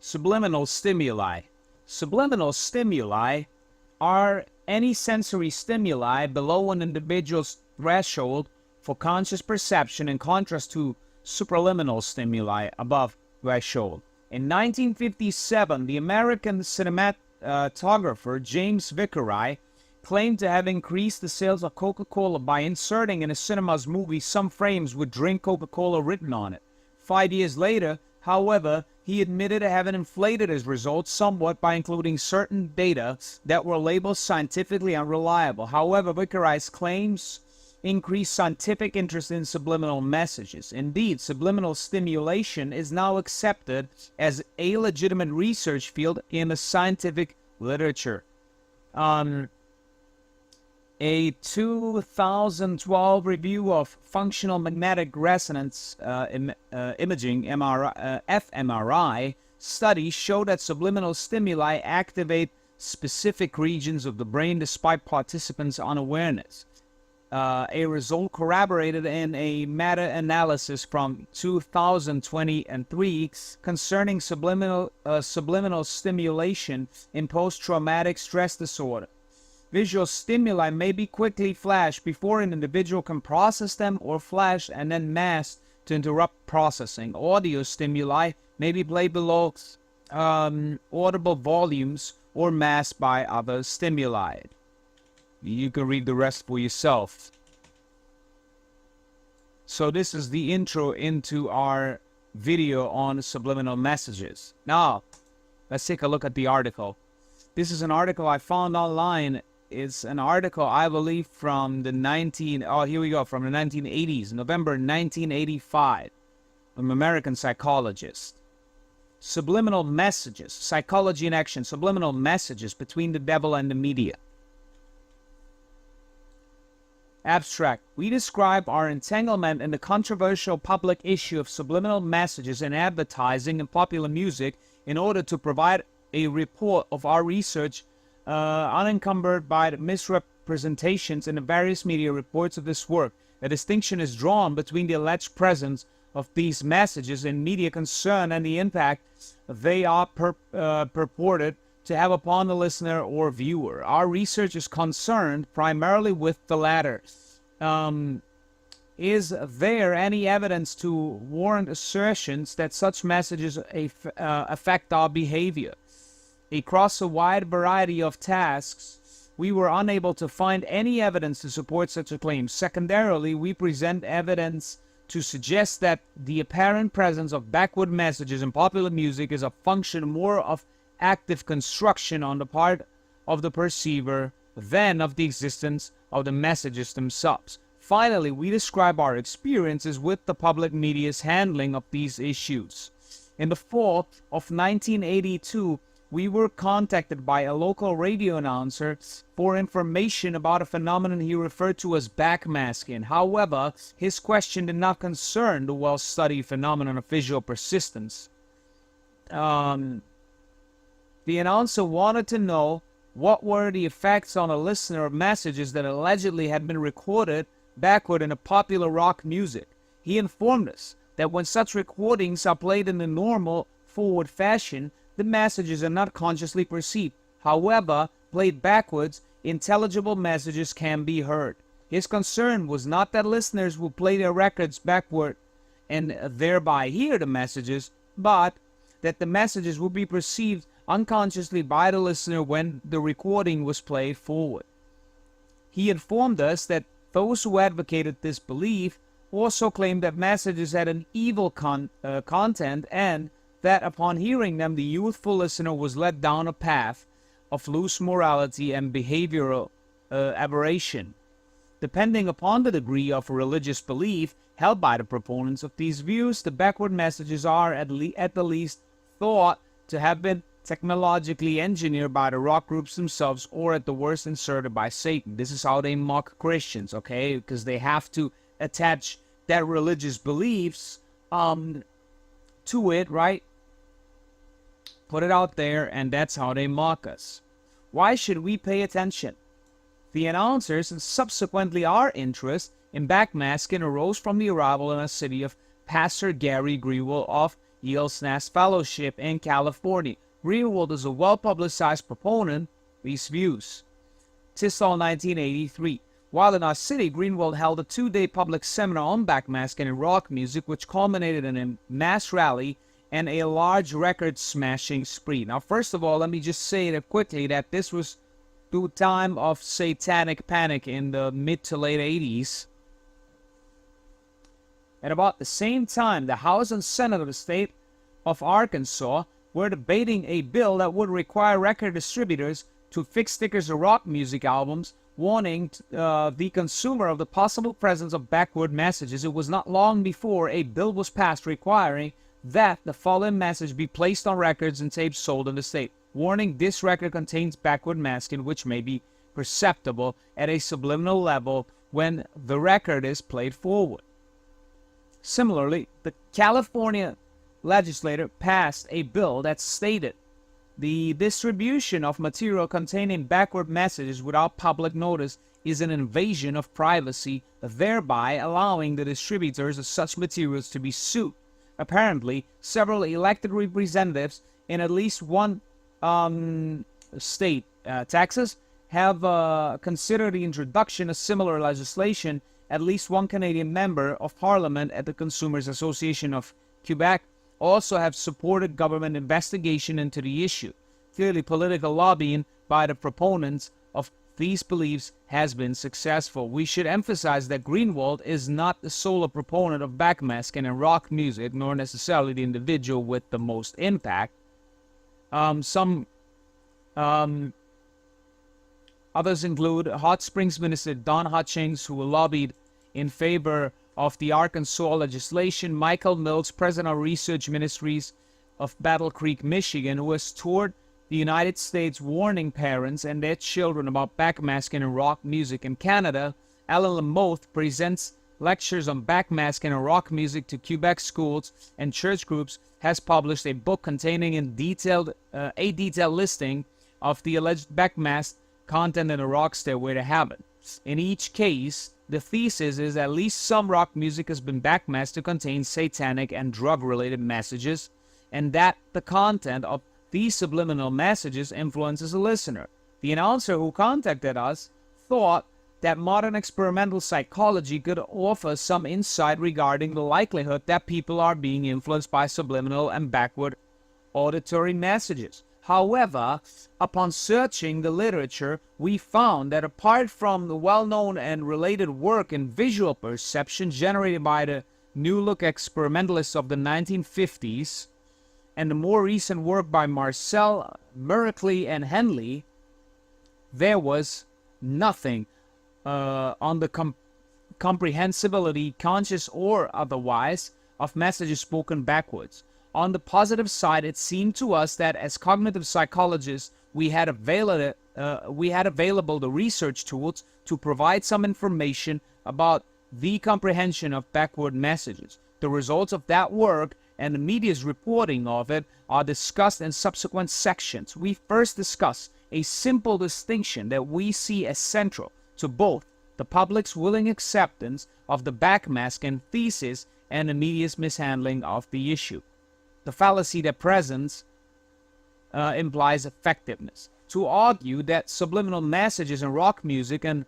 Subliminal stimuli. Subliminal stimuli are any sensory stimuli below an individual's threshold for conscious perception, in contrast to supraliminal stimuli above threshold. In 1957, the American cinematographer James Vickery claimed to have increased the sales of Coca-Cola by inserting in a cinema's movie some frames with "Drink Coca-Cola" written on it. 5 years later, however, he admitted to having inflated his results somewhat by including certain data that were labeled scientifically unreliable. However, Vickery's claims increased scientific interest in subliminal messages. Indeed, subliminal stimulation is now accepted as a legitimate research field in the scientific literature. A 2012 review of functional magnetic resonance imaging fMRI study showed that subliminal stimuli activate specific regions of the brain despite participants' unawareness. A result corroborated in a meta-analysis from 2023 concerning subliminal stimulation in post-traumatic stress disorder. Visual stimuli may be quickly flashed before an individual can process them, or flashed and then masked to interrupt processing. Audio stimuli may be played below audible volumes or masked by other stimuli. You can read the rest for yourself. So this is the intro into our video on subliminal messages. Now, let's take a look at the article. This is an article I found online. It's an article, I believe, from the 1980s, November 1985, from an American psychologist. Subliminal messages, psychology in action, subliminal messages between the devil and the media. Abstract. We describe our entanglement in the controversial public issue of subliminal messages in advertising and popular music in order to provide a report of our research unencumbered by the misrepresentations in the various media reports of this work. A distinction is drawn between the alleged presence of these messages in media concern and the impact they are purported to have upon the listener or viewer. Our research is concerned primarily with the latter. Is there any evidence to warrant assertions that such messages affect our behavior? Across a wide variety of tasks, we were unable to find any evidence to support such a claim. Secondarily, we present evidence to suggest that the apparent presence of backward messages in popular music is a function more of active construction on the part of the perceiver than of the existence of the messages themselves. Finally, we describe our experiences with the public media's handling of these issues. In the fall of 1982, we were contacted by a local radio announcer for information about a phenomenon he referred to as backmasking. However, his question did not concern the well-studied phenomenon of visual persistence. The announcer wanted to know what were the effects on a listener of messages that allegedly had been recorded backward in a popular rock music. He informed us that when such recordings are played in the normal forward fashion, the messages are not consciously perceived. However, played backwards, intelligible messages can be heard. His concern was not that listeners would play their records backward and thereby hear the messages, but that the messages would be perceived unconsciously by the listener when the recording was played forward. He informed us that those who advocated this belief also claimed that messages had an evil content, and that upon hearing them, the youthful listener was led down a path of loose morality and behavioral aberration. Depending upon the degree of religious belief held by the proponents of these views, the backward messages are at the least thought to have been technologically engineered by the rock groups themselves, or at the worst inserted by Satan. This is how they mock Christians, okay? Because they have to attach their religious beliefs to it, right? Put it out there, and that's how they mock us. Why should we pay attention? The announcers and subsequently our interest in backmasking arose from the arrival in a city of Pastor Gary Greenwell of Yale's Nash Fellowship in California. Greenwald is a well-publicized proponent of these views. Tisol 1983. While in our city, Greenwald held a 2-day public seminar on backmasking and rock music, which culminated in a mass rally and a large record-smashing spree. Now, first of all, let me just say it quickly that this was the time of satanic panic in the mid to late 80s. At about the same time, the House and Senate of the state of Arkansas were debating a bill that would require record distributors to fix stickers of rock music albums, warning the consumer of the possible presence of backward messages. It was not long before a bill was passed requiring that the following message be placed on records and tapes sold in the state. Warning, this record contains backward masking, which may be perceptible at a subliminal level when the record is played forward. Similarly, the California legislature passed a bill that stated the distribution of material containing backward messages without public notice is an invasion of privacy, thereby allowing the distributors of such materials to be sued. Apparently, several elected representatives in at least one state, Texas, have considered the introduction of similar legislation. At least one Canadian member of Parliament at the Consumers Association of Quebec also have supported government investigation into the issue. Clearly, political lobbying by the proponents of these beliefs has been successful. We should emphasize that Greenwald is not the sole proponent of backmasking and rock music, nor necessarily the individual with the most impact. Some others include Hot Springs Minister Don Hutchings, who lobbied in favor of the Arkansas legislation, Michael Mills, president of Research Ministries of Battle Creek, Michigan, who has toured the United States warning parents and their children about backmasking and rock music. In Canada, Alan Lamoth presents lectures on backmasking and rock music to Quebec schools and church groups, has published a book containing a detailed listing of the alleged backmasked content in the rock stairway to heaven. In each case, the thesis is at least some rock music has been backmasked to contain satanic and drug-related messages, and that the content of these subliminal messages influences the listener. The announcer who contacted us thought that modern experimental psychology could offer some insight regarding the likelihood that people are being influenced by subliminal and backward auditory messages. However, upon searching the literature, we found that apart from the well-known and related work in visual perception generated by the New Look experimentalists of the 1950s, and the more recent work by Marcel, Merkley, and Henley, there was nothing on the comprehensibility, conscious or otherwise, of messages spoken backwards. On the positive side, it seemed to us that as cognitive psychologists, we had available the research tools to provide some information about the comprehension of backward messages. The results of that work and the media's reporting of it are discussed in subsequent sections. We first discuss a simple distinction that we see as central to both the public's willing acceptance of the backmasking thesis and the media's mishandling of the issue. The fallacy that presence implies effectiveness. To argue that subliminal messages in rock music and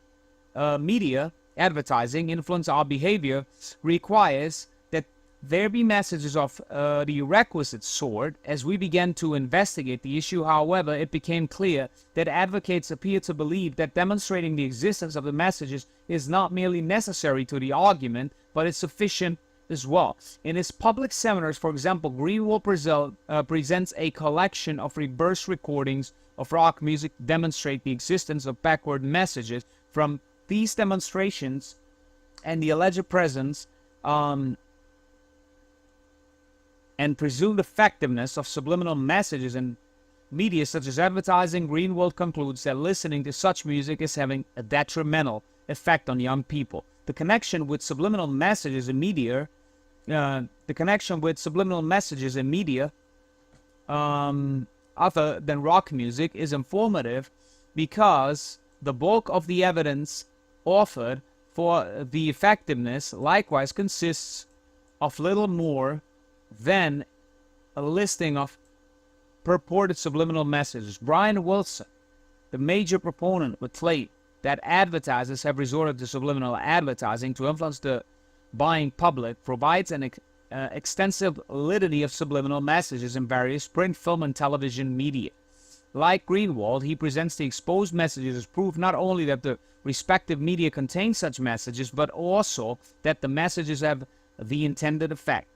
media advertising influence our behavior requires that there be messages of the requisite sort. As we began to investigate the issue, however, it became clear that advocates appear to believe that demonstrating the existence of the messages is not merely necessary to the argument, but is sufficient as well. In his public seminars, for example, Greenwald presents a collection of reverse recordings of rock music to demonstrate the existence of backward messages. From these demonstrations and the alleged presence and presumed effectiveness of subliminal messages in media such as advertising, Greenwald concludes that listening to such music is having a detrimental effect on young people. The connection with subliminal messages in media, other than rock music, is informative because the bulk of the evidence offered for the effectiveness likewise consists of little more than a listing of purported subliminal messages. Brian Wilson, the major proponent, would claim that advertisers have resorted to subliminal advertising to influence the buying public, provides an extensive litany of subliminal messages in various print, film, and television media. Like Greenwald, he presents the exposed messages as proof not only that the respective media contain such messages, but also that the messages have the intended effect.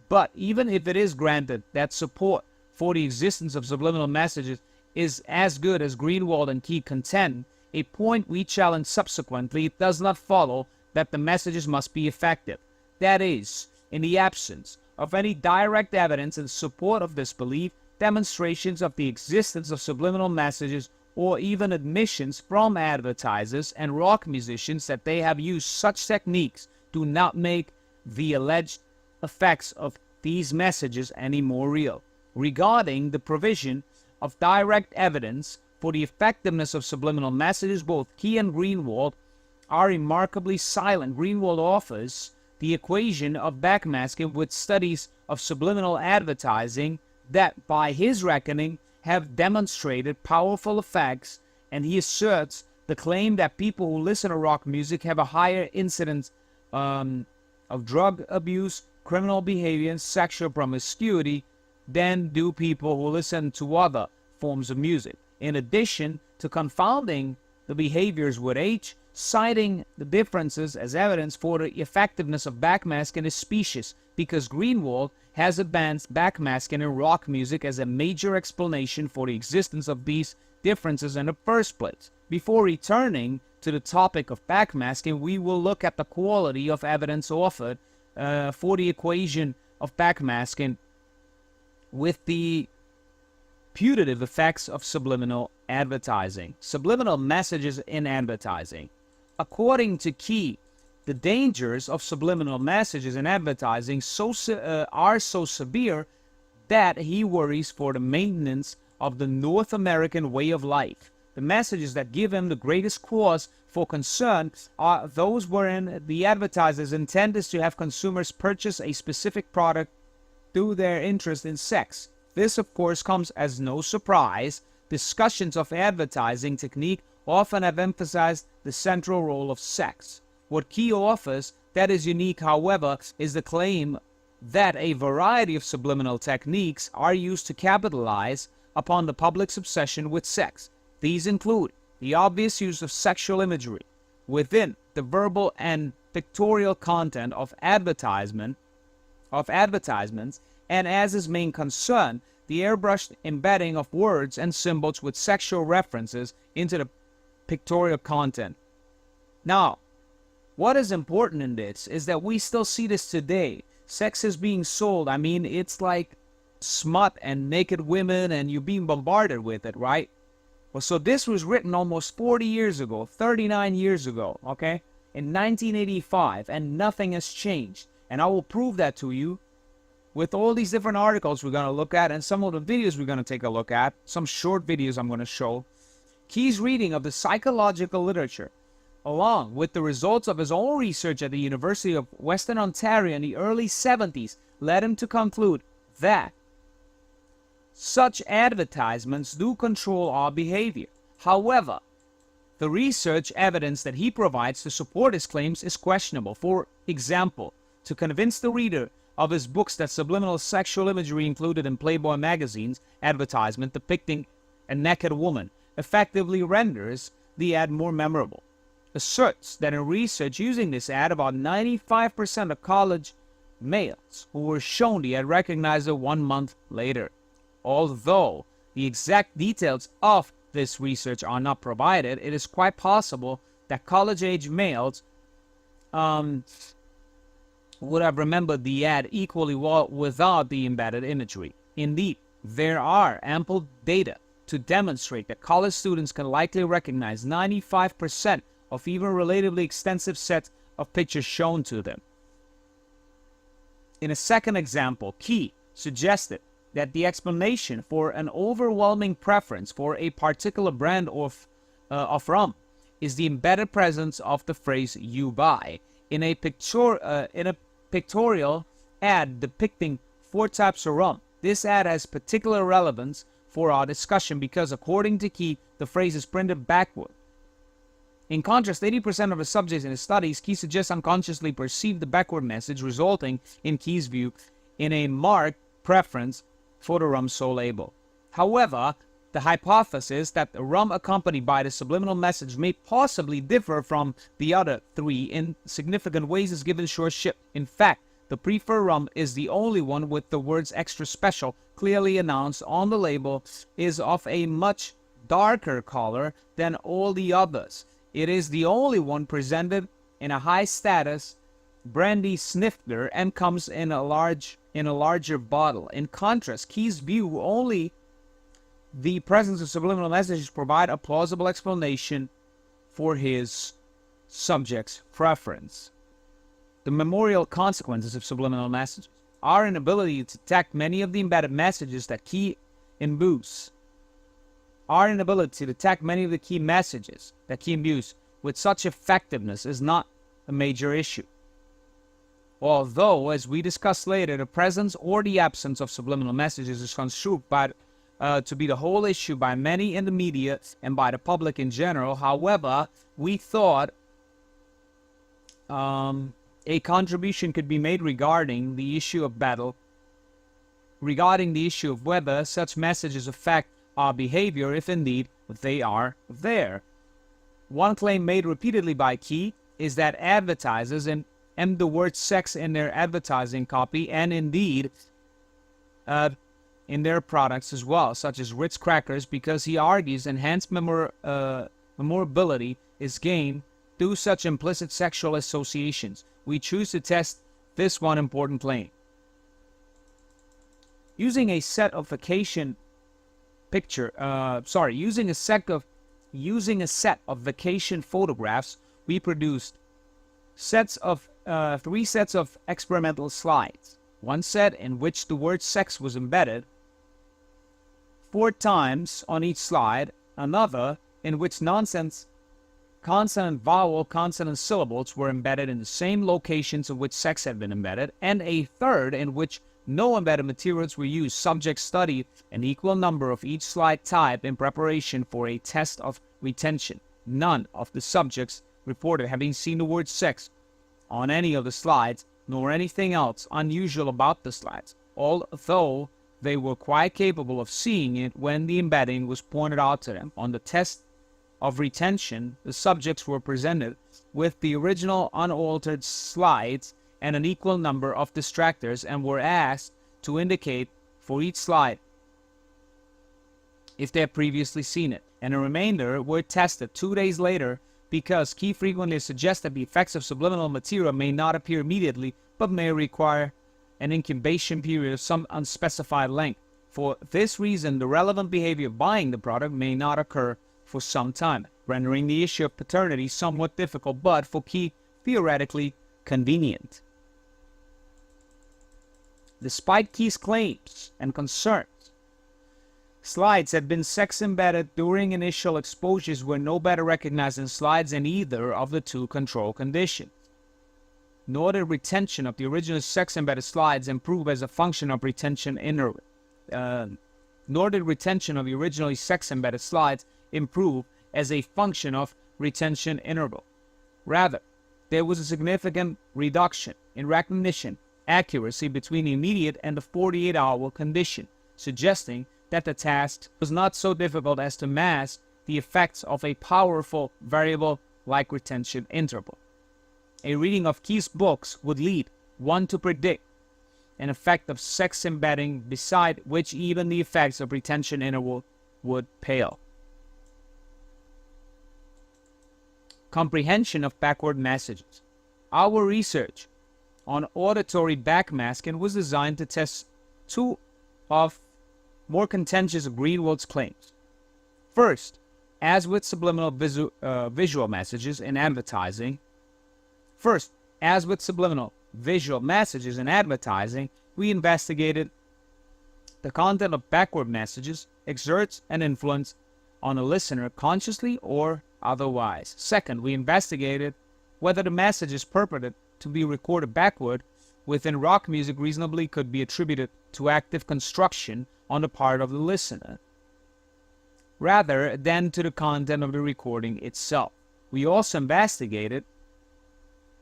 But even if it is granted that support for the existence of subliminal messages is as good as Greenwald and Key contend, a point we challenge subsequently, it does not follow that the messages must be effective. That is, in the absence of any direct evidence in support of this belief, demonstrations of the existence of subliminal messages or even admissions from advertisers and rock musicians that they have used such techniques do not make the alleged effects of these messages any more real. Regarding the provision of direct evidence for the effectiveness of subliminal messages, both Key and Greenwald are remarkably silent. Greenwald offers the equation of backmasking with studies of subliminal advertising that, by his reckoning, have demonstrated powerful effects, and he asserts the claim that people who listen to rock music have a higher incidence of drug abuse, criminal behavior, and sexual promiscuity than do people who listen to other forms of music. In addition to confounding the behaviors with age, citing the differences as evidence for the effectiveness of backmasking is specious, because Greenwald has advanced backmasking in rock music as a major explanation for the existence of these differences in the first place. Before returning to the topic of backmasking, we will look at the quality of evidence offered for the equation of backmasking with the putative effects of subliminal advertising. Subliminal messages in advertising. According to Key, the dangers of subliminal messages in advertising are so severe that he worries for the maintenance of the North American way of life. The messages that give him the greatest cause for concern are those wherein the advertisers intend is to have consumers purchase a specific product through their interest in sex. This, of course, comes as no surprise. Discussions of advertising technique often have emphasized the central role of sex. What Key offers that is unique, however, is the claim that a variety of subliminal techniques are used to capitalize upon the public's obsession with sex. These include the obvious use of sexual imagery within the verbal and pictorial content of advertisements, and as his main concern, the airbrushed embedding of words and symbols with sexual references into the pictorial content. Now, what is important in this is that we still see this today. Sex is being sold. I mean, it's like smut and naked women, and you're being bombarded with it, right? Well, so this was written almost 40 years ago, 39 years ago, okay? In 1985, and nothing has changed. And I will prove that to you with all these different articles we're going to look at and some of the videos we're going to take a look at, some short videos I'm going to show. Key's reading of the psychological literature, along with the results of his own research at the University of Western Ontario in the early 70s, led him to conclude that such advertisements do control our behavior. However, the research evidence that he provides to support his claims is questionable. For example, to convince the reader of his books that subliminal sexual imagery included in Playboy magazine's advertisement depicting a naked woman effectively renders the ad more memorable. Asserts that in research using this ad, about 95% of college males who were shown the ad recognized it 1 month later. Although the exact details of this research are not provided, it is quite possible that college-age males would have remembered the ad equally well without the embedded imagery. Indeed, there are ample data to demonstrate that college students can likely recognize 95% of even relatively extensive sets of pictures shown to them. In a second example, Key suggested that the explanation for an overwhelming preference for a particular brand of rum is the embedded presence of the phrase "you buy" in a pictorial ad depicting 4 types of rum. This ad has particular relevance for our discussion because, according to Key, the phrase is printed backward. In contrast, 80% of the subjects in his studies, Key suggests unconsciously perceived the backward message, resulting, in Key's view, in a marked preference for the rum so label. However, the hypothesis that the rum accompanied by the subliminal message may possibly differ from the other three in significant ways is given short shrift. In fact, the preferred rum is the only one with the words extra special clearly announced on the label, is of a much darker color than all the others. It is the only one presented in a high status brandy snifter and comes in a larger bottle. In contrast, Key's view, only the presence of subliminal messages provide a plausible explanation for his subject's preference. The memorial consequences of subliminal messages. Our inability to detect many of the embedded messages that Key imbues. Our inability to detect many of the key messages that Key imbues with such effectiveness is not a major issue. Although, as we discuss later, the presence or the absence of subliminal messages is construed to be the whole issue by many in the media and by the public in general. However, we thought a contribution could be made regarding the issue of whether such messages affect our behavior, if indeed they are there. One claim made repeatedly by Key is that advertisers and the word sex in their advertising copy, and indeed in their products as well, such as Ritz crackers, because he argues enhanced memorability is gained through such implicit sexual associations. We choose to test this one important claim. Using a set of vacation photographs, we produced three sets of experimental slides. One set in which the word sex was embedded 4 times on each slide, another in which nonsense consonant, vowel, consonant syllables were embedded in the same locations in which sex had been embedded, and a third in which no embedded materials were used. Subjects studied an equal number of each slide type in preparation for a test of retention. None of the subjects reported having seen the word sex on any of the slides, nor anything else unusual about the slides, although they were quite capable of seeing it when the embedding was pointed out to them. On the test of retention, the subjects were presented with the original unaltered slides and an equal number of distractors and were asked to indicate for each slide if they had previously seen it. And the remainder were tested 2 days later because Key frequently suggests that the effects of subliminal material may not appear immediately but may require an incubation period of some unspecified length. For this reason, the relevant behavior of buying the product may not occur for some time, rendering the issue of paternity somewhat difficult, but for Key, theoretically convenient. Despite Key's claims and concerns, slides had been sex-embedded during initial exposures were no better recognized than slides in either of the two control conditions. Nor did retention of the original sex-embedded slides improve as a function of retention interval. Nor did retention of the originally sex-embedded slides improve as a function of retention interval. Rather, there was a significant reduction in recognition accuracy between the immediate and the 48-hour condition, suggesting that the task was not so difficult as to mask the effects of a powerful variable like retention interval. A reading of Key's books would lead one to predict an effect of sex embedding beside which even the effects of retention interval would pale. Comprehension of backward messages. Our research on auditory backmasking was designed to test two of more contentious Greenwald's claims. First, as with subliminal visual messages in advertising, we investigated the content of backward messages exerts an influence on a listener consciously or otherwise. Second, we investigated whether the messages purported to be recorded backward within rock music reasonably could be attributed to active construction on the part of the listener, rather than to the content of the recording itself. We also investigated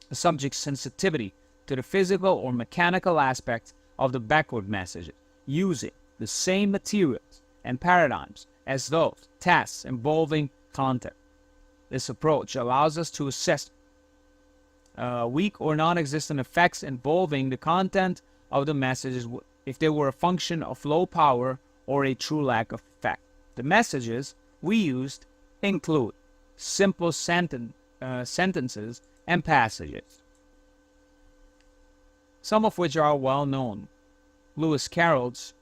the subject's sensitivity to the physical or mechanical aspects of the backward messages, using the same materials and paradigms as those tasks involving content. This approach allows us to assess weak or non-existent effects involving the content of the messages if they were a function of low power or a true lack of effect. The messages we used include simple sentences and passages, some of which are well known: Lewis Carroll's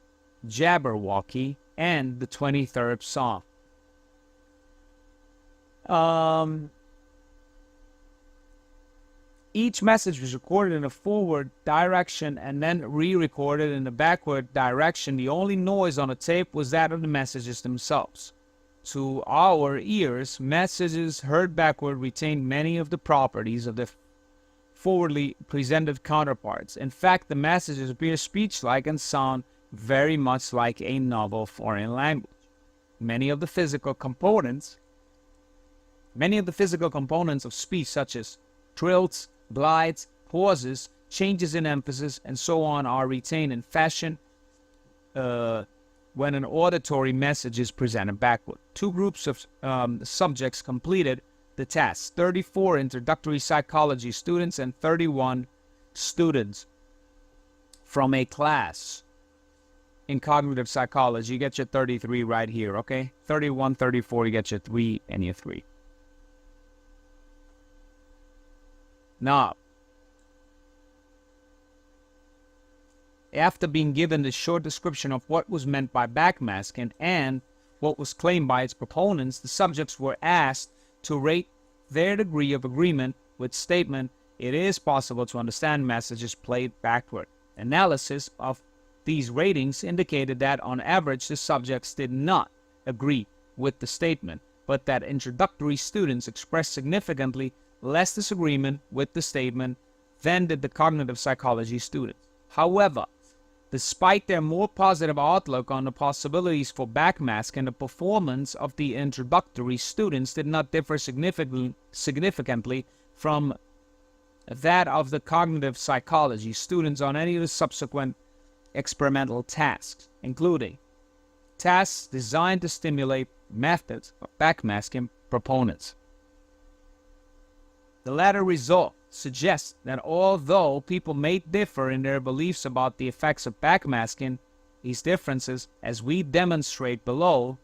Jabberwocky and the 23rd Psalm. Each message was recorded in a forward direction and then re-recorded in the backward direction. The only noise on the tape was that of the messages themselves. To our ears, messages heard backward retained many of the properties of the forwardly presented counterparts. In fact, the messages appear speech-like and sound very much like a novel foreign language. Many of the physical components of speech, such as trills, glides, pauses, changes in emphasis, and so on, are retained in fashion when an auditory message is presented backward. Two groups of subjects completed the task: 34 introductory psychology students and 31 students from a class in cognitive psychology. You get your 33 right here, okay? 31, 34, you get your 3 and your 3. Now, after being given the short description of what was meant by backmasking and what was claimed by its proponents, the subjects were asked to rate their degree of agreement with statement, "It is possible to understand messages played backward." Analysis of these ratings indicated that on average the subjects did not agree with the statement, but that introductory students expressed significantly less disagreement with the statement than did the cognitive psychology students. However, despite their more positive outlook on the possibilities for backmasking, the performance of the introductory students did not differ significantly from that of the cognitive psychology students on any of the subsequent experimental tasks, including tasks designed to stimulate methods of backmasking proponents. The latter result suggests that although people may differ in their beliefs about the effects of backmasking, these differences, as we demonstrate below,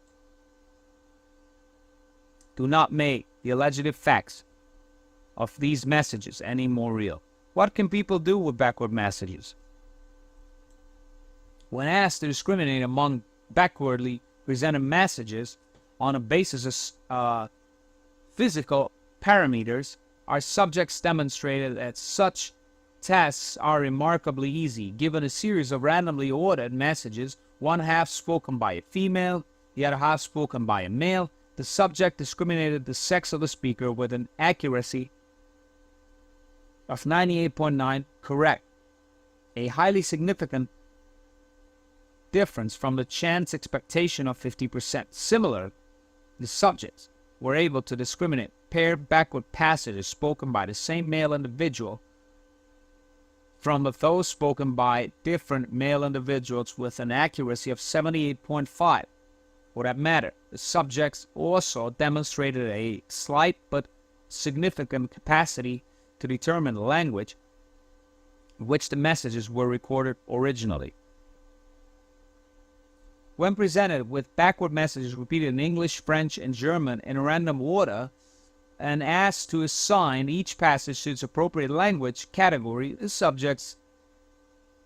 do not make the alleged effects of these messages any more real. What can people do with backward messages? When asked to discriminate among backwardly presented messages on a basis of physical parameters, our subjects demonstrated that such tasks are remarkably easy. Given a series of randomly ordered messages, one half spoken by a female, the other half spoken by a male, the subject discriminated the sex of the speaker with an accuracy of 98.9 correct, a highly significant difference from the chance expectation of 50%. Similar, the subjects were able to discriminate paired backward passages spoken by the same male individual from those spoken by different male individuals with an accuracy of 78.5. For that matter, the subjects also demonstrated a slight but significant capacity to determine the language in which the messages were recorded originally. When presented with backward messages repeated in English, French, and German in random order, and asked to assign each passage to its appropriate language category, the subjects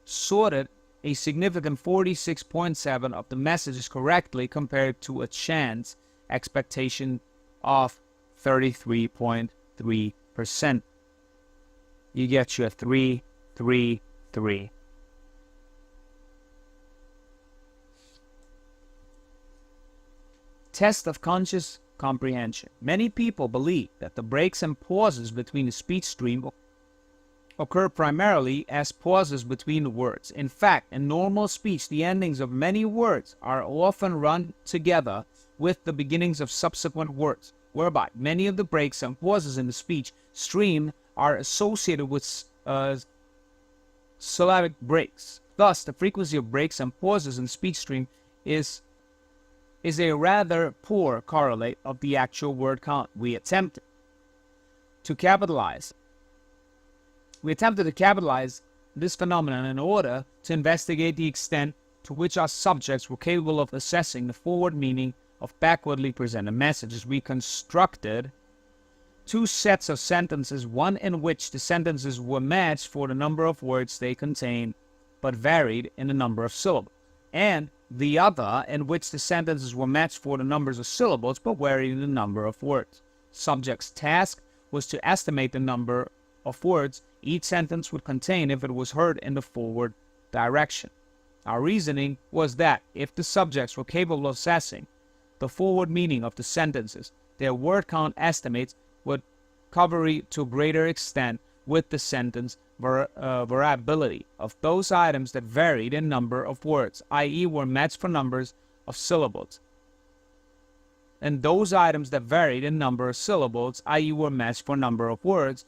sorted a significant 46.7 of the messages correctly compared to a chance expectation of 33.3%. You get your 3, 3, 3. Test of conscious comprehension. Many people believe that the breaks and pauses between the speech stream occur primarily as pauses between words. In fact, in normal speech, the endings of many words are often run together with the beginnings of subsequent words, whereby many of the breaks and pauses in the speech stream are associated with syllabic breaks. Thus, the frequency of breaks and pauses in speech stream is a rather poor correlate of the actual word count. We attempted to capitalize this phenomenon in order to investigate the extent to which our subjects were capable of assessing the forward meaning of backwardly presented messages. We constructed two sets of sentences, one in which the sentences were matched for the number of words they contained, but varied in the number of syllables, and the other in which the sentences were matched for the numbers of syllables, but varied in the number of words. Subject's task was to estimate the number of words each sentence would contain if it was heard in the forward direction. Our reasoning was that if the subjects were capable of assessing the forward meaning of the sentences, their word count estimates would cover to a greater extent with the sentence variability of those items that varied in number of words, i.e. were matched for numbers of syllables, and those items that varied in number of syllables, i.e. were matched for number of words.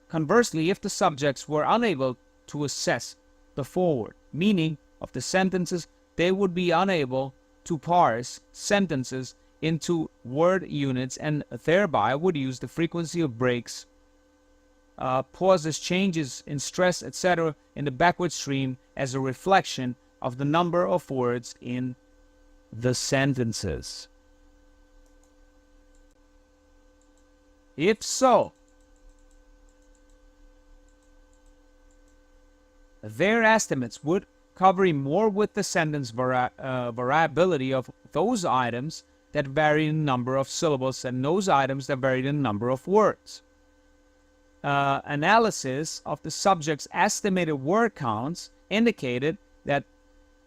Conversely, if the subjects were unable to assess the forward meaning of the sentences, they would be unable to parse sentences into word units and thereby would use the frequency of breaks, pauses, changes in stress, etc. in the backward stream as a reflection of the number of words in the sentences. If so, their estimates would cover more with the sentence variability of those items that vary in number of syllables and those items that vary in number of words. Analysis of the subject's estimated word counts indicated that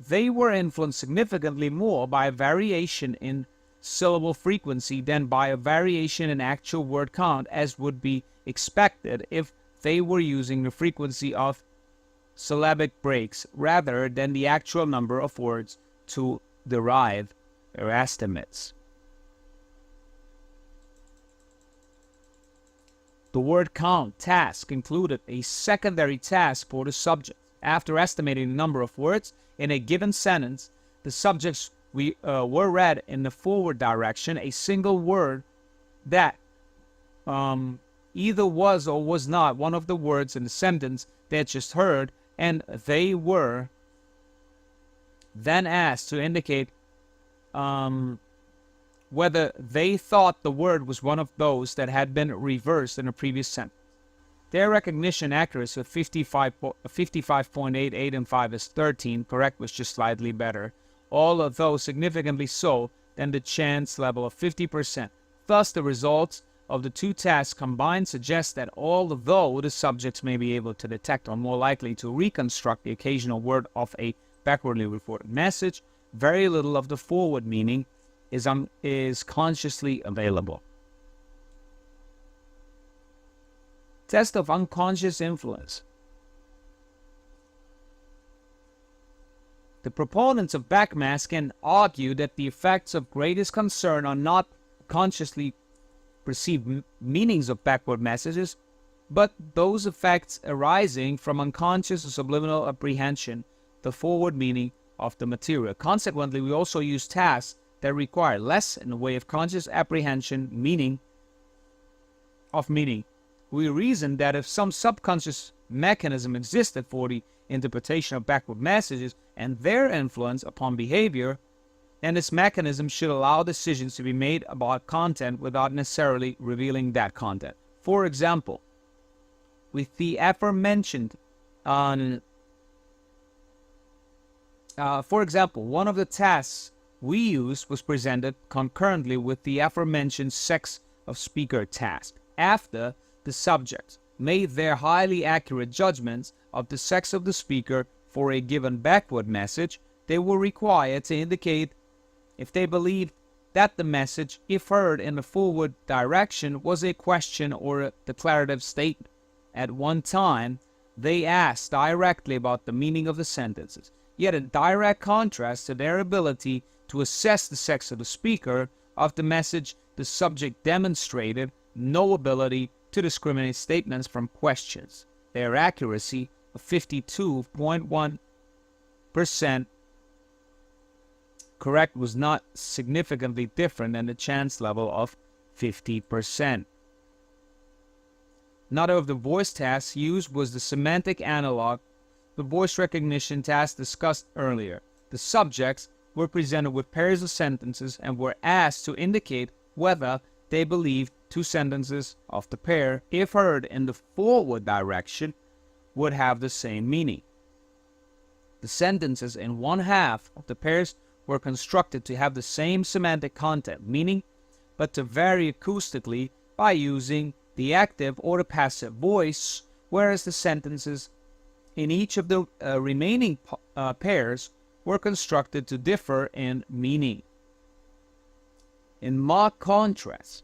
they were influenced significantly more by a variation in syllable frequency than by a variation in actual word count, as would be expected if they were using the frequency of syllabic breaks rather than the actual number of words to derive their estimates. The word count task included a secondary task for the subject. After estimating the number of words in a given sentence, the subjects were read in the forward direction a single word that either was or was not one of the words in the sentence they had just heard, and they were then asked to indicate whether they thought the word was one of those that had been reversed in a previous sentence. Their recognition accuracy of 55.88 and 5 is 13, correct was just slightly better, although significantly so than the chance level of 50%. Thus, the results of the two tasks combined suggest that although the subjects may be able to detect or more likely to reconstruct the occasional word of a backwardly reported message, very little of the forward meaning is consciously available. Test of unconscious influence. The proponents of backmasking argue that the effects of greatest concern are not consciously perceived meanings of backward messages, but those effects arising from unconscious or subliminal apprehension, the forward meaning of the material. Consequently, we also use tasks that require less in the way of conscious apprehension meaning. We reason that if some subconscious mechanism existed for the interpretation of backward messages and their influence upon behavior, then this mechanism should allow decisions to be made about content without necessarily revealing that content. For example, with the aforementioned one of the tasks we used was presented concurrently with the aforementioned sex of speaker task. After the subjects made their highly accurate judgments of the sex of the speaker for a given backward message, they were required to indicate if they believed that the message, if heard in the forward direction, was a question or a declarative statement. at one time, they asked directly about the meaning of the sentences. Yet in direct contrast to their ability to assess the sex of the speaker of the message, the subject demonstrated no ability to discriminate statements from questions. Their accuracy of 52.1% correct was not significantly different than the chance level of 50%. Another of the voice tasks used was the semantic analog, the voice recognition task discussed earlier. The subjects were presented with pairs of sentences and were asked to indicate whether they believed two sentences of the pair, if heard in the forward direction, would have the same meaning. The sentences in one half of the pairs were constructed to have the same semantic content, meaning, but to vary acoustically by using the active or the passive voice, whereas the sentences in each of the remaining pairs were constructed to differ in meaning. In marked contrast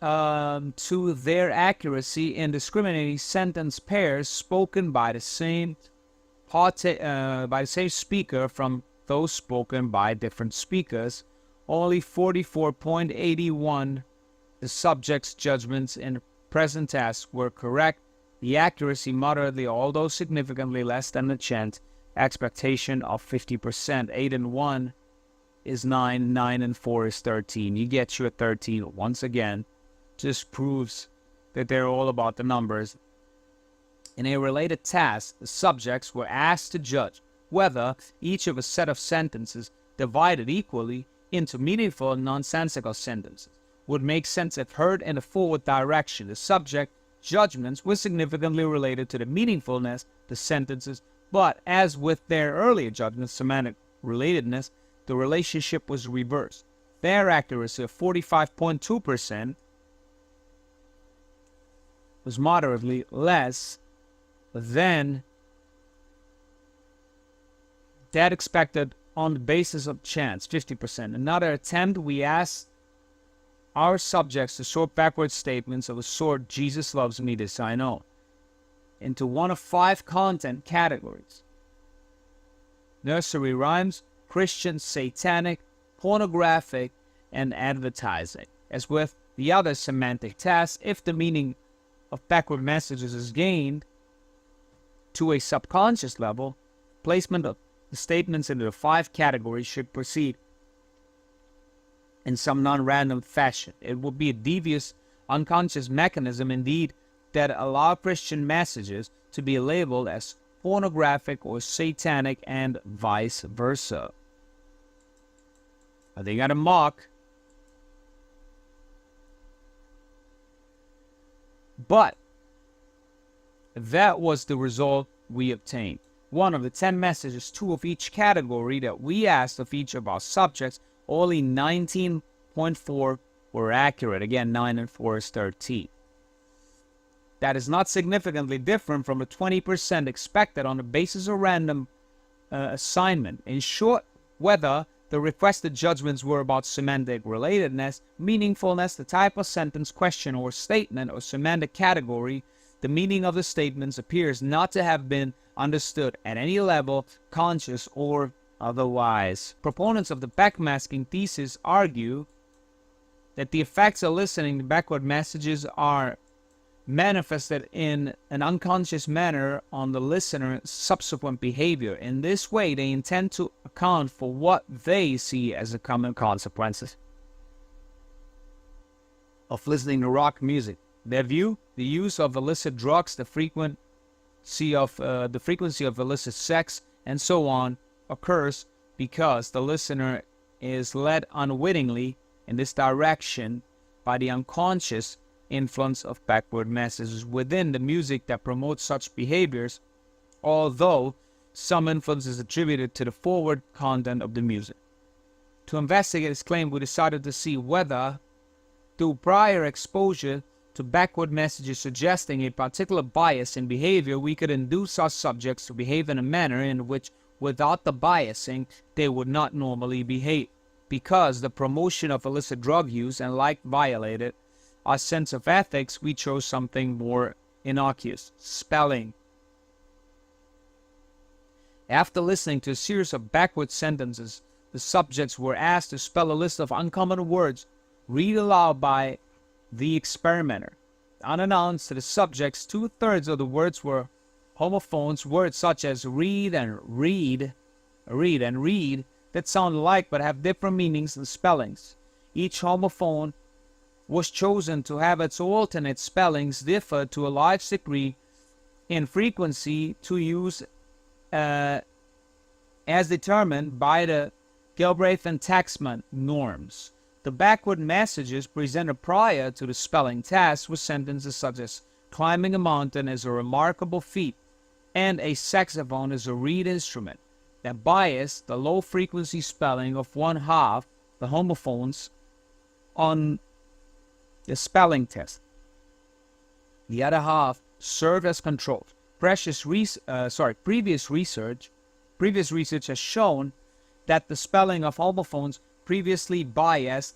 to their accuracy in discriminating sentence pairs spoken by the same speaker from those spoken by different speakers, only 44.81 the subject's judgments in present tasks were correct. The accuracy moderately, although significantly less than the chance expectation of 50%. 8 and 1 is 9, 9 and 4 is 13. You get your 13 once again. Just proves that they're all about the numbers. In a related task, the subjects were asked to judge whether each of a set of sentences divided equally into meaningful and nonsensical sentences would make sense if heard in a forward direction. The subject judgments were significantly related to the meaningfulness of the sentences, but as with their earlier judgments, semantic relatedness, the relationship was reversed. Their accuracy of 45.2% was moderately less than that expected on the basis of chance, 50%. Another attempt, we asked our subjects to sort backward statements of the sort "Jesus loves me, this I know" into one of 5 content categories: nursery rhymes, Christian, satanic, pornographic, and advertising. As with the other semantic tasks, if the meaning of backward messages is gained to a subconscious level, placement of the statements into the 5 categories should proceed in some non-random fashion. It will be a devious, unconscious mechanism indeed that allow Christian messages to be labeled as pornographic or satanic and vice versa. They got a mark, but that was the result we obtained. 1 of the 10 messages, 2 of each category that we asked of each of our subjects, only 19.4 were accurate. Again, 9 and 4 is 13. That is not significantly different from the 20% expected on the basis of random assignment. In short, whether the requested judgments were about semantic relatedness, meaningfulness, the type of sentence, question, or statement, or semantic category, the meaning of the statements appears not to have been understood at any level, conscious or otherwise. Proponents of the backmasking thesis argue that the effects of listening to backward messages are manifested in an unconscious manner on the listener's subsequent behavior. In this way, they intend to account for what they see as the common consequences of listening to rock music. Their view, the use of illicit drugs, the frequency of illicit sex, and so on, occurs because the listener is led unwittingly in this direction by the unconscious influence of backward messages within the music that promotes such behaviors, although some influence is attributed to the forward content of the music. To investigate this claim, we decided to see whether, through prior exposure to backward messages suggesting a particular bias in behavior, we could induce our subjects to behave in a manner in which, without the biasing, they would not normally behave. Because the promotion of illicit drug use and like violated our sense of ethics, we chose something more innocuous: spelling. After listening to a series of backward sentences, the subjects were asked to spell a list of uncommon words read aloud by the experimenter. Unannounced to the subjects, 2/3 of the words were homophones, words such as read and read that sound alike but have different meanings and spellings. Each homophone was chosen to have its alternate spellings differ to a large degree in frequency to use as determined by the Galbraith and Taxman norms. The backward messages presented prior to the spelling task were sentences such as climbing a mountain is a remarkable feat and a saxophone is a reed instrument, that biased the low-frequency spelling of one half, the homophones, on the spelling test. The other half served as controls. Previous research has shown that the spelling of homophones previously biased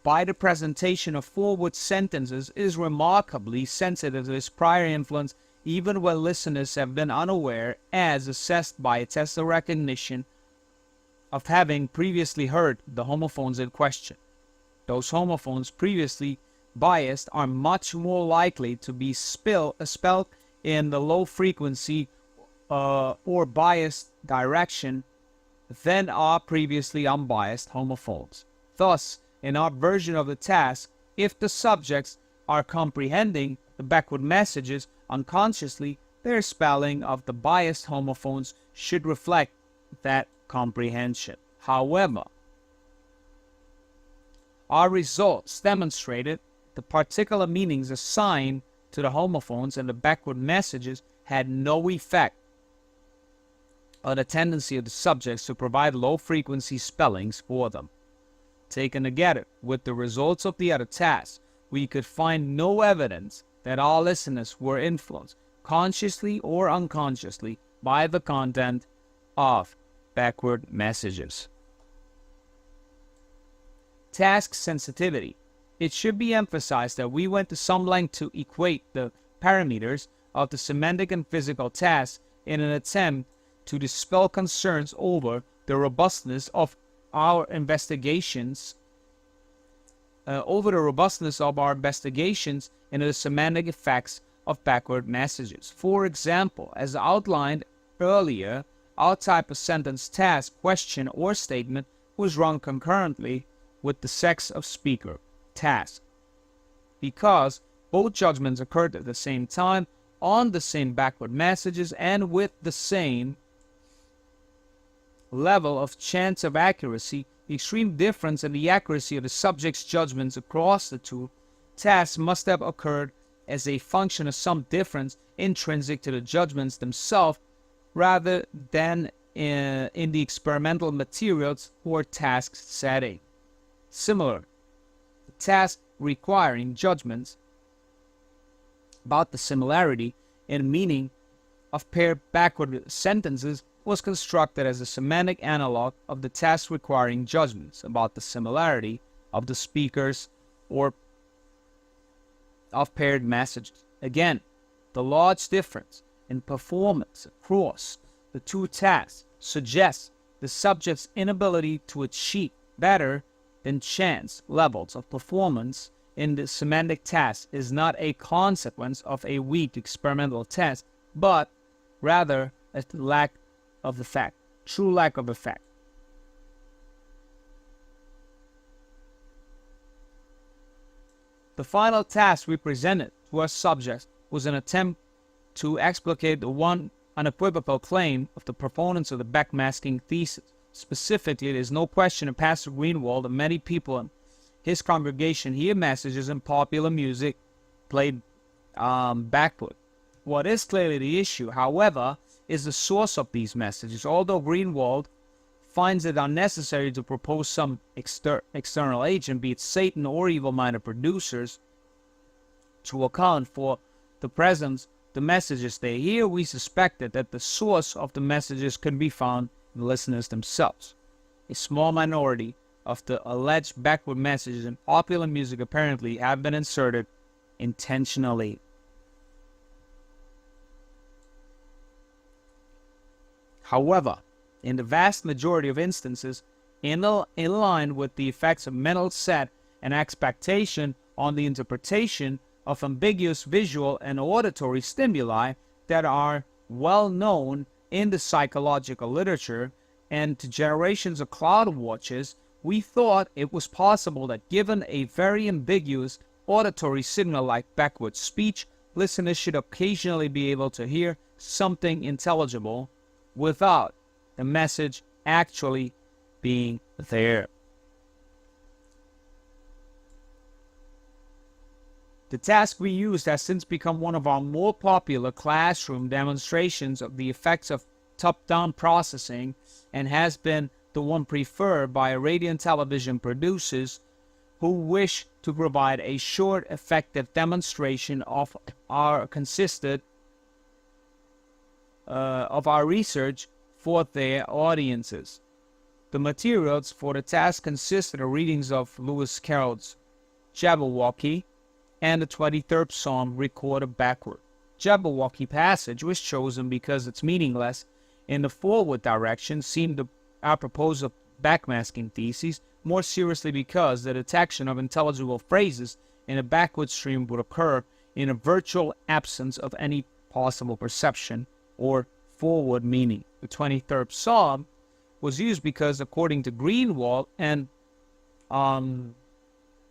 by the presentation of forward sentences is remarkably sensitive to this prior influence, even when listeners have been unaware, as assessed by a test of recognition of having previously heard the homophones in question. Those homophones previously biased are much more likely to be spelled in the low frequency or biased direction than are previously unbiased homophones. Thus, in our version of the task, if the subjects are comprehending the backward messages unconsciously, their spelling of the biased homophones should reflect that comprehension. However, our results demonstrated the particular meanings assigned to the homophones and the backward messages had no effect on the tendency of the subjects to provide low-frequency spellings for them. Taken together with the results of the other tasks, we could find no evidence that our listeners were influenced, consciously or unconsciously, by the content of backward messages. Task sensitivity. It should be emphasized that we went to some length to equate the parameters of the semantic and physical tasks in an attempt to dispel concerns over the robustness of our investigations into the semantic effects of backward messages. For example, as outlined earlier, our type of sentence task, question, or statement was run concurrently with the sex of speaker task, because both judgments occurred at the same time on the same backward messages and with the same level of chance of accuracy. The extreme difference in the accuracy of the subject's judgments across the two tasks must have occurred as a function of some difference intrinsic to the judgments themselves rather than in the experimental materials or task setting. Similar, the task requiring judgments about the similarity in meaning of paired backward sentences was constructed as a semantic analog of the task requiring judgments about the similarity of the speakers or of paired messages. Again, the large difference in performance across the two tasks suggests the subject's inability to achieve better than chance levels of performance in the semantic task is not a consequence of a weak experimental test, but rather a lack of effect, true lack of effect. The final task we presented to our subjects was an attempt to explicate the one unequivocal claim of the proponents of the backmasking thesis. Specifically, there is no question that Pastor Greenwald and many people in his congregation hear messages in popular music played backward. What is clearly the issue, however, is the source of these messages. Although Greenwald finds it unnecessary to propose some external agent, be it Satan or evil-minded producers, to account for the presence of the messages they hear, we suspected that the source of the messages could be found in the listeners themselves. A small minority of the alleged backward messages in popular music apparently have been inserted intentionally. However, in the vast majority of instances, in line with the effects of mental set and expectation on the interpretation of ambiguous visual and auditory stimuli that are well known in the psychological literature, and to generations of cloud watchers, we thought it was possible that given a very ambiguous auditory signal like backward speech, listeners should occasionally be able to hear something intelligible without the message actually being there. The task we used has since become one of our more popular classroom demonstrations of the effects of top-down processing, and has been the one preferred by radio and television producers who wish to provide a short, effective demonstration of our research for their audiences. The materials for the task consisted of readings of Lewis Carroll's Jabberwocky and the 23rd Psalm recorded backward. Jabberwocky passage was chosen because its meaningless in the forward direction seemed apropos of backmasking theses, more seriously because the detection of intelligible phrases in a backward stream would occur in a virtual absence of any possible perception or forward meaning. The 23rd Psalm was used because, according to Greenwald and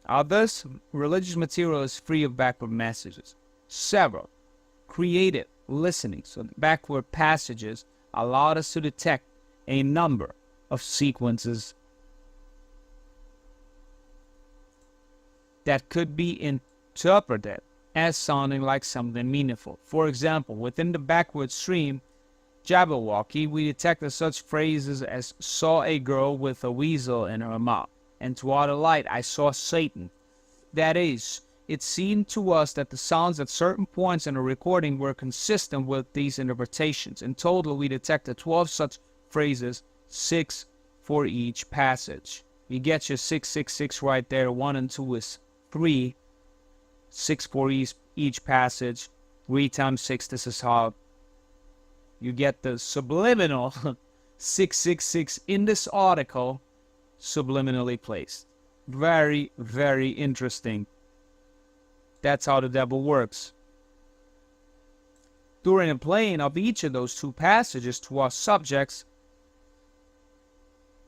others, religious material is free of backward messages. Several creative listenings of backward passages allowed us to detect a number of sequences that could be interpreted as sounding like something meaningful. For example, within the backward stream Jabberwocky, we detected such phrases as "saw a girl with a weasel in her mouth," and "to the light I saw Satan." That is, it seemed to us that the sounds at certain points in the recording were consistent with these interpretations. In total, we detected 12 such phrases, 6 for each passage. You get your 666 right there. 1 and 2 is 3. 6 for each passage. 3 times 6, this is how you get the subliminal 666 in this article, subliminally placed. Very, very interesting. That's how the devil works. During the playing of each of those 2 passages to our subjects,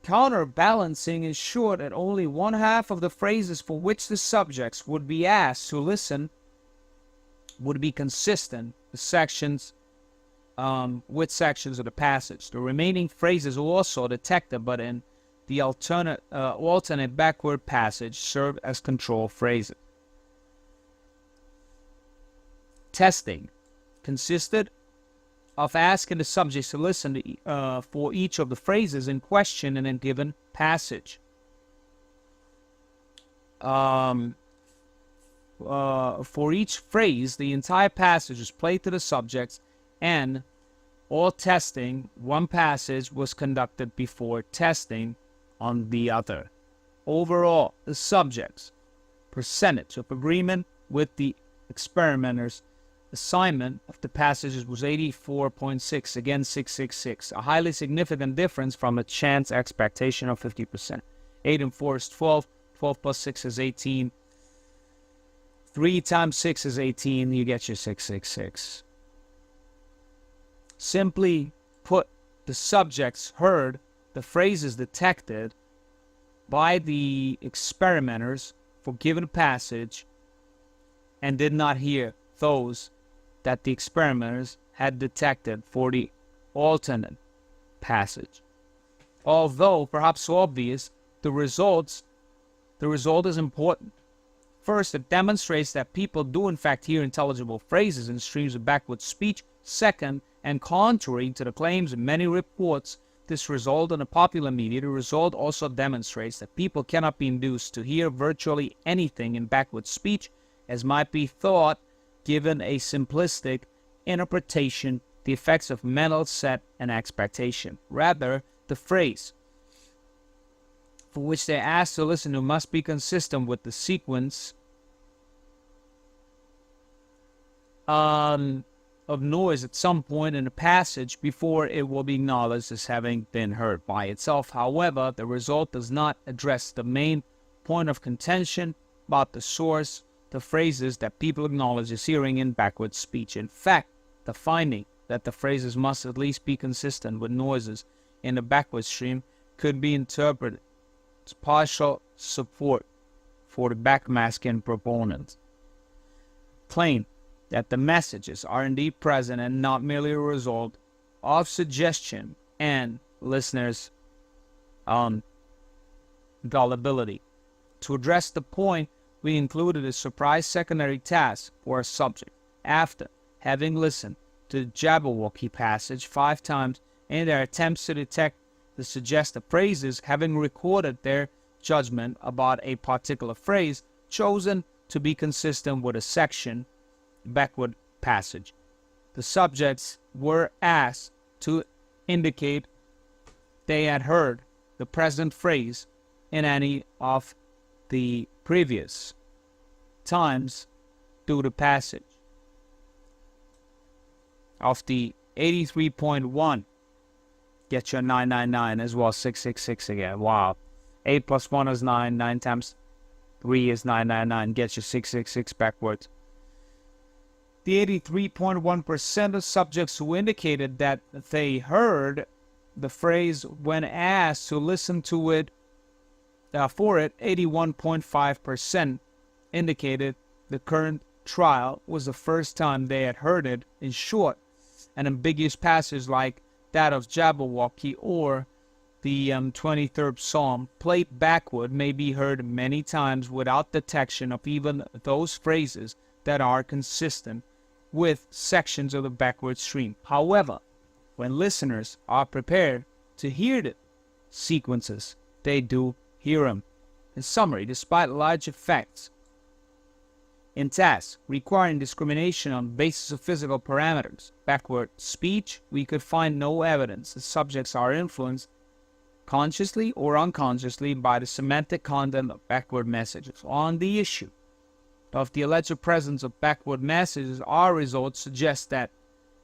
counterbalancing ensured that only 1/2 of the phrases for which the subjects would be asked to listen would be consistent with sections of the passage. The remaining phrases were also detected, but in the alternate backward passage served as control phrases. Testing consisted of asking the subjects to listen for each of the phrases in question in a given passage. For each phrase, the entire passage was played to the subjects, and all testing one passage was conducted before testing on the other. Overall, the subjects' percentage of agreement with the experimenters' assignment of the passages was 84.6 against 666, a highly significant difference from a chance expectation of 50%. 8 and 4 is 12, 12 plus 6 is 18, 3 times 6 is 18, you get your 666. Simply put, the subjects heard the phrases detected by the experimenters for given passage and did not hear those that the experimenters had detected for the alternate passage. Although perhaps obvious, the result is important. First, it demonstrates that people do in fact hear intelligible phrases in streams of backward speech. Second, and contrary to the claims in many reports, this result in the popular media, the result also demonstrates that people cannot be induced to hear virtually anything in backward speech, as might be thought, given a simplistic interpretation, the effects of mental set and expectation. Rather, the phrase for which they're asked to listen to must be consistent with the sequence of noise at some point in the passage before it will be acknowledged as having been heard by itself. However, the result does not address the main point of contention about the source, the phrases that people acknowledge as hearing in backward speech. In fact, the finding that the phrases must at least be consistent with noises in the backward stream could be interpreted as partial support for the backmasking proponent. Claim that the messages are indeed present and not merely a result of suggestion and listeners' gullibility. To address the point, we included a surprise secondary task for a subject after having listened to the Jabberwocky passage 5 times in their attempts to detect the suggested phrases, having recorded their judgment about a particular phrase chosen to be consistent with a section backward passage. The subjects were asked to indicate they had heard the present phrase in any of the previous times through the passage. Of the 83.1, get your 999 as well, 666 again. Wow. 8 plus 1 is 9. 9 times 3 is 999. Get your 666 backwards. The 83.1% of subjects who indicated that they heard the phrase when asked to listen to it, for it, 81.5% indicated the current trial was the first time they had heard it. In short, an ambiguous passage like that of Jabberwocky or the 23rd Psalm played backward may be heard many times without detection of even those phrases that are consistent with sections of the backward stream. However, when listeners are prepared to hear the sequences, they do hear them. In summary, despite large effects in tasks requiring discrimination on the basis of physical parameters, backward speech, we could find no evidence that subjects are influenced consciously or unconsciously by the semantic content of backward messages. On the issue of the alleged presence of backward messages, our results suggest that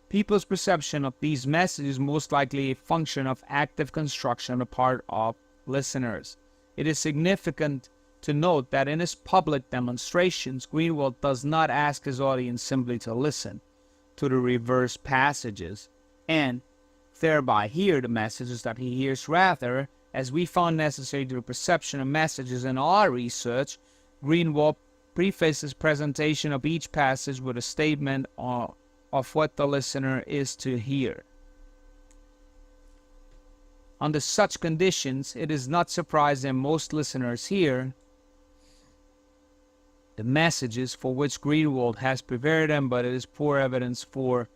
people's perception of these messages is most likely a function of active construction on the part of listeners. It is significant to note that in his public demonstrations, Greenwald does not ask his audience simply to listen to the reverse passages and thereby hear the messages that he hears. Rather, as we found necessary to the perception of messages in our research, Greenwald prefaces presentation of each passage with a statement of what the listener is to hear. Under such conditions, it is not surprising most listeners hear the messages for which Greenwald has prepared them, but it is poor evidence for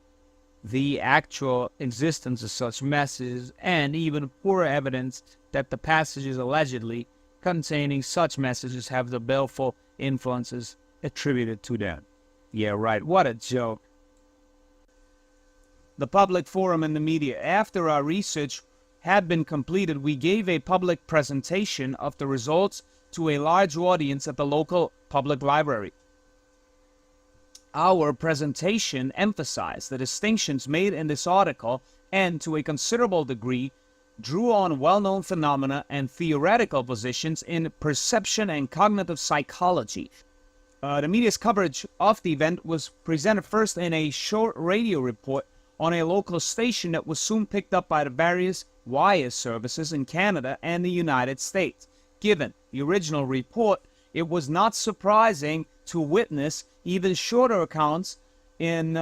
the actual existence of such messages, and even poor evidence that the passages allegedly containing such messages have the baleful influences attributed to them. Yeah, right. What a joke. The public forum and the media. After our research had been completed, we gave a public presentation of the results to a large audience at the local public library. Our presentation emphasized the distinctions made in this article and, to a considerable degree, drew on well-known phenomena and theoretical positions in perception and cognitive psychology. The media's coverage of the event was presented first in a short radio report on a local station that was soon picked up by the various wire services in Canada and the United States. Given the original report, it was not surprising to witness even shorter accounts in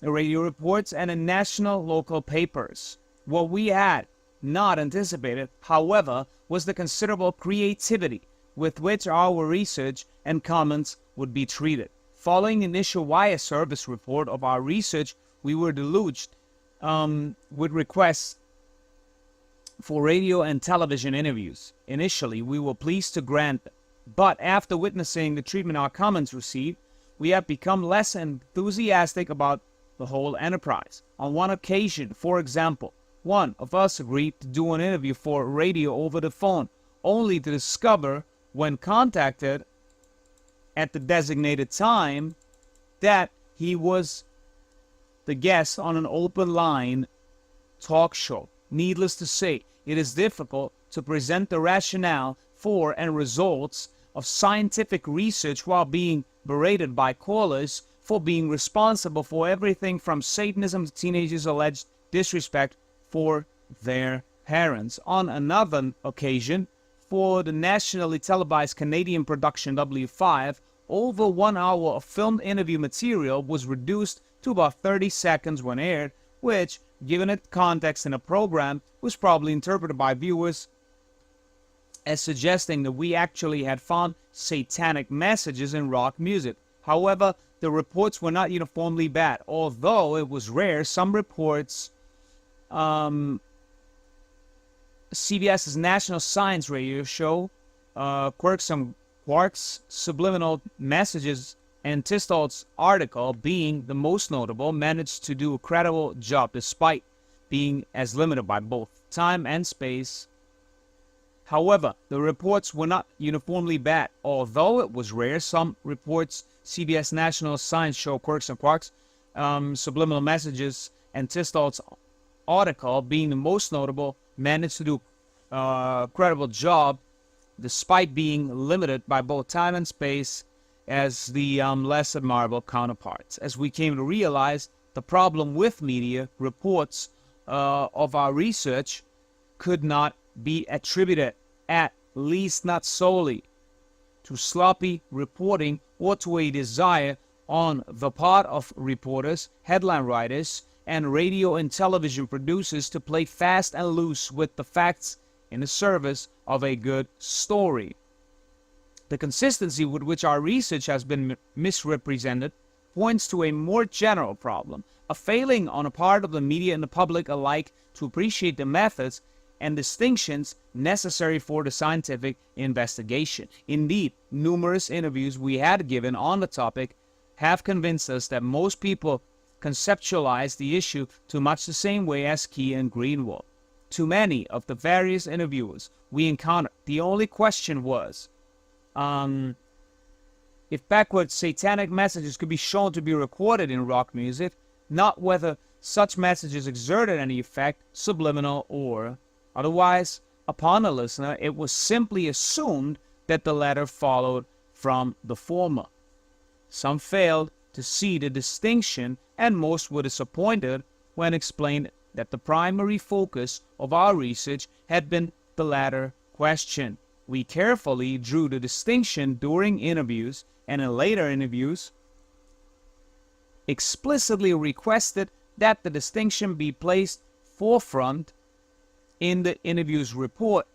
radio reports and in national local papers. What we had not anticipated, however, was the considerable creativity with which our research and comments would be treated. Following the initial wire service report of our research, we were deluged with requests for radio and television interviews. Initially, we were pleased to grant them, but after witnessing the treatment our comments received, we have become less enthusiastic about the whole enterprise. On one occasion, for example, one of us agreed to do an interview for radio over the phone only to discover, when contacted at the designated time, that he was the guest on an open line talk show. Needless to say, it is difficult to present the rationale for and results of scientific research while being berated by callers for being responsible for everything from Satanism to teenagers' alleged disrespect for their parents. On another occasion, for the nationally televised Canadian production W5, over 1 hour of filmed interview material was reduced to about 30 seconds when aired, which, given its context in a program, was probably interpreted by viewers as suggesting that we actually had found satanic messages in rock music. However, the reports were not uniformly bad. Although it was rare, some reports, CBS's National Science Radio show, Quirks and Quarks, Subliminal Messages, and Tistol's article, being the most notable, managed to do a credible job despite being as limited by both time and space. However, the reports were not uniformly bad. Although it was rare, some reports, CBS National Science show Quirks and Quarks, Subliminal Messages, and Tistol's article, being the most notable, managed to do a credible job despite being limited by both time and space as the less admirable counterparts. As we came to realize, the problem with media reports of our research could not be attributed, at least not solely, to sloppy reporting or to a desire on the part of reporters, headline writers, and radio and television producers to play fast and loose with the facts in the service of a good story. The consistency with which our research has been misrepresented points to a more general problem, a failing on the part of the media and the public alike to appreciate the methods and distinctions necessary for the scientific investigation. Indeed, numerous interviews we had given on the topic have convinced us that most people conceptualize the issue too much the same way as Key and Greenwald. To many of the various interviewers we encountered, the only question was if backward satanic messages could be shown to be recorded in rock music, not whether such messages exerted any effect, subliminal or otherwise, upon the listener. It was simply assumed that the latter followed from the former. Some failed to see the distinction, and most were disappointed when explained that the primary focus of our research had been the latter question. We carefully drew the distinction during interviews, and in later interviews explicitly requested that the distinction be placed forefront in the interview's report,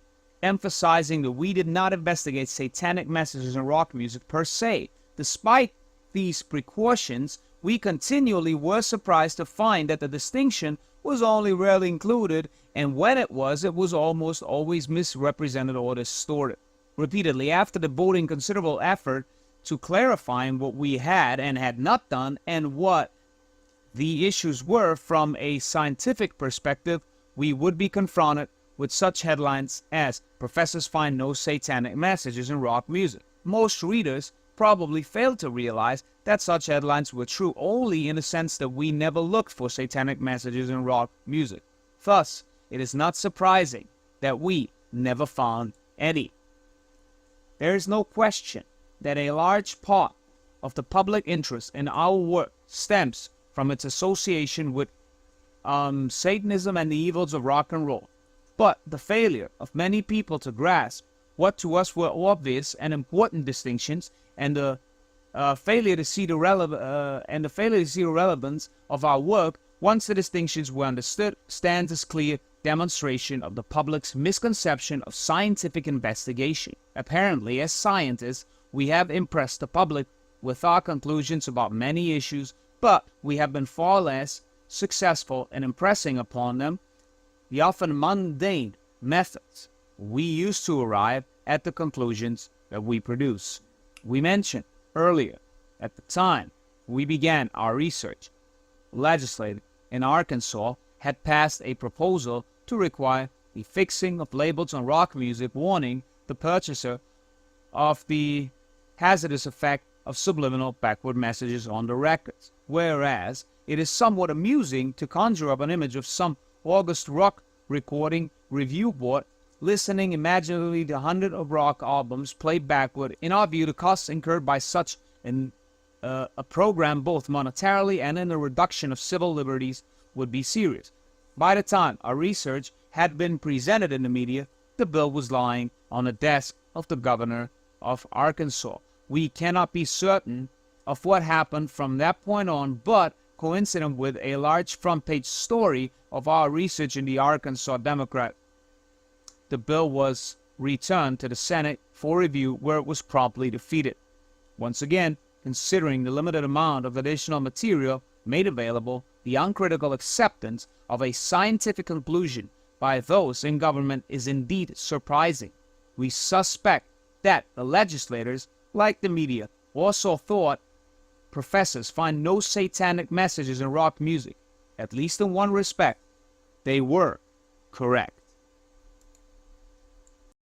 emphasizing that we did not investigate satanic messages in rock music per se. Despite these precautions, we continually were surprised to find that the distinction was only rarely included, and when it was almost always misrepresented or distorted. Repeatedly, after devoting considerable effort to clarifying what we had and had not done and what the issues were from a scientific perspective, we would be confronted with such headlines as "Professors find no satanic messages in rock music." Most readers probably failed to realize that such headlines were true only in the sense that we never looked for satanic messages in rock music. Thus, it is not surprising that we never found any. There is no question that a large part of the public interest in our work stems from its association with Satanism and the evils of rock and roll. But the failure of many people to grasp what to us were obvious and important distinctions, and the failure to see the relevance of our work once the distinctions were understood stands as clear demonstration of the public's misconception of scientific investigation. Apparently, as scientists, we have impressed the public with our conclusions about many issues, but we have been far less successful in impressing upon them the often mundane methods we use to arrive at the conclusions that we produce. We mentioned earlier, at the time we began our research, the legislature in Arkansas had passed a proposal to require the fixing of labels on rock music warning the purchaser of the hazardous effect of subliminal backward messages on the records, whereas it is somewhat amusing to conjure up an image of some august rock recording review board listening imaginatively to hundreds of rock albums played backward. In our view, the costs incurred by such a program, both monetarily and in the reduction of civil liberties, would be serious. By the time our research had been presented in the media, the bill was lying on the desk of the governor of Arkansas. We cannot be certain of what happened from that point on, but coincident with a large front-page story of our research in the Arkansas Democrat, the bill was returned to the Senate for review, where it was promptly defeated. Once again, considering the limited amount of additional material made available, the uncritical acceptance of a scientific conclusion by those in government is indeed surprising. We suspect that the legislators, like the media, also thought professors find no satanic messages in rock music. At least in one respect, they were correct.